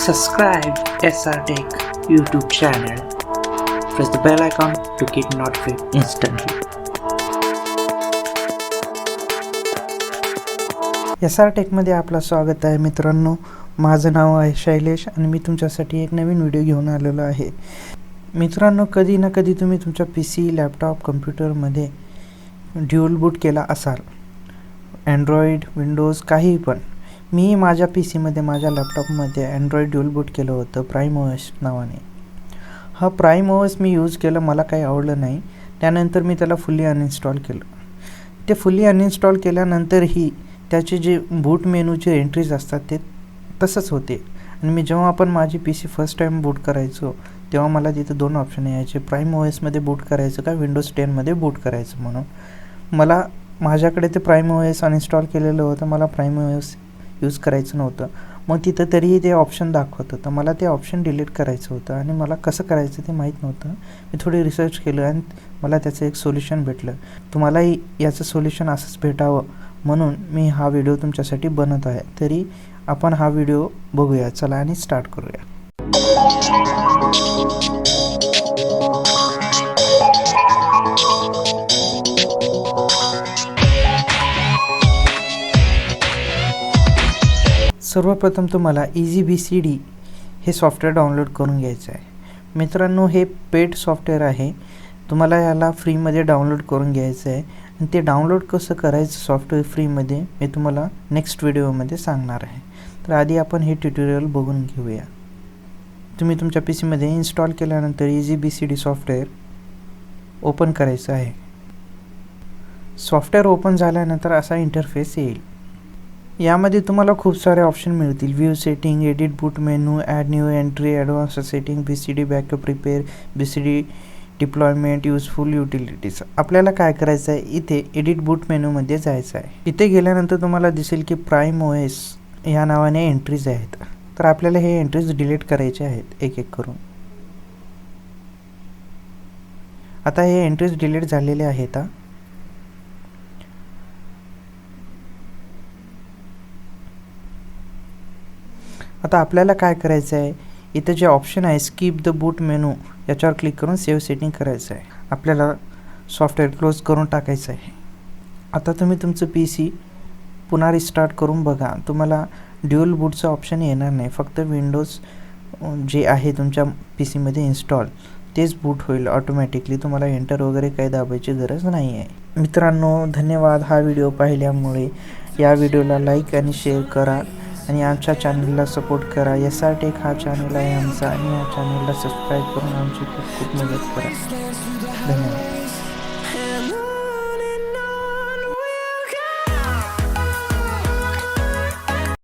Subscribe SRTECH YouTube channel. Press the bell icon to get notified instantly. SRTECH मध्ये आपलं स्वागत आहे मित्रांनो. माझं नाव आहे शैलेश आणि मी तुमच्यासाठी एक नवीन व्हिडिओ घेऊन आलेलो आहे. मित्रांनो, कधी ना कधी तुम्ही तुमच्या PC, लॅपटॉप, कम्प्युटरमध्ये ड्युअल बूट केला असाल. अँड्रॉइड, विंडोज काही पण. मी माझ्या PCमध्ये, माझ्या लॅपटॉपमध्ये अँड्रॉइड ड्युअल बूट केलं होतं PrimeOS नावाने. हा PrimeOS मी यूज केलं, मला काही आवडलं नाही. त्यानंतर मी त्याला फुल्ली अनइन्स्टॉल केलं. ते फुल्ली अनइन्स्टॉल केल्यानंतरही त्याचे जे बूट मेनूचे एंट्रीज असतात ते तसंच होते. आणि मी जेव्हा आपण माझी PC फर्स्ट टाईम बूट करायचो तेव्हा मला तिथे दोन ऑप्शन यायचे, PrimeOSमध्ये बूट करायचं का विंडोज 10मध्ये बूट करायचं म्हणून. माझ्याकडे ते PrimeOS अनइन्स्टॉल केलेलं होतं, मला PrimeOS यूज करायचं नव्हतं. मग तिथं तरीही ते ऑप्शन दाखवत होतं. मला ते ऑप्शन डिलीट करायचं होतं आणि मला कसं करायचं ते माहीत नव्हतं. मी थोडी रिसर्च केलं आणि मला त्याचं एक सोल्युशन भेटलं. तुम्हालाही याचं सोल्युशन असंच भेटावं म्हणून मी हा व्हिडिओ तुमच्यासाठी बनवत आहे. तरी आपण हा व्हिडिओ बघूया, चला आणि स्टार्ट करूया. सर्वप्रथम तुम्हाला EasyBCD हे सॉफ्टवेअर डाउनलोड करून घ्यायचं आहे. मित्रांनो, हे पेड सॉफ्टवेअर आहे. तुम्हाला याला फ्रीमध्ये डाउनलोड करून घ्यायचं आहे. आणि ते डाउनलोड कसं करायचं सॉफ्टवेअर फ्रीमध्ये मी तुम्हाला नेक्स्ट व्हिडिओमध्ये सांगणार आहे. तर आधी आपण हे ट्युटोरियल बघून घेऊया. तुम्ही तुमच्या PCमध्ये इन्स्टॉल केल्यानंतर EasyBCD सॉफ्टवेअर ओपन करायचं आहे. सॉफ्टवेअर ओपन झाल्यानंतर असा इंटरफेस येईल. यामध्ये तुम्हाला खूप सारे ऑप्शन मिळतील. View setting, edit boot menu, add new entry, advance setting, BCD backup repair, BCD deployment, useful utilities. आपल्याला काय करायचं आहे, इथे एडिट बूट मेनूमध्ये जायचं आहे. इथे गेल्यानंतर तुम्हाला दिसेल की PrimeOS या नावाने एंट्रीज आहेत. तर आपल्याला हे एंट्रीज डिलीट करायचे आहेत एक एक करून. आता हे एंट्रीज डिलीट झालेले आहेत. आता आपल्याला काय करायचं आहे, इथं जे ऑप्शन आहे स्किप द बूट मेनू याच्यावर क्लिक करून सेव्ह सेटिंग करायचं आहे. आपल्याला सॉफ्टवेअर क्लोज करून टाकायचं आहे. आता तुम्ही तुमचं PC पुन्हा रिस्टार्ट करून बघा. तुम्हाला ड्युअल बूटचं ऑप्शन येणार नाही. फक्त विंडोज जे आहे तुमच्या PCमध्ये इन्स्टॉल तेच बूट होईल ऑटोमॅटिकली. तुम्हाला एंटर वगैरे काही दाबायची गरज नाही आहे. मित्रांनो, धन्यवाद हा व्हिडिओ पाहिल्यामुळे. या व्हिडिओला लाईक आणि शेअर करा आणि आमच्या चॅनलला सपोर्ट करा. SRTECH हा चॅनल आहे आमचा आणि या चॅनलला सबस्क्राईब करून आमची खूप खूप मदत करा. धन्यवाद.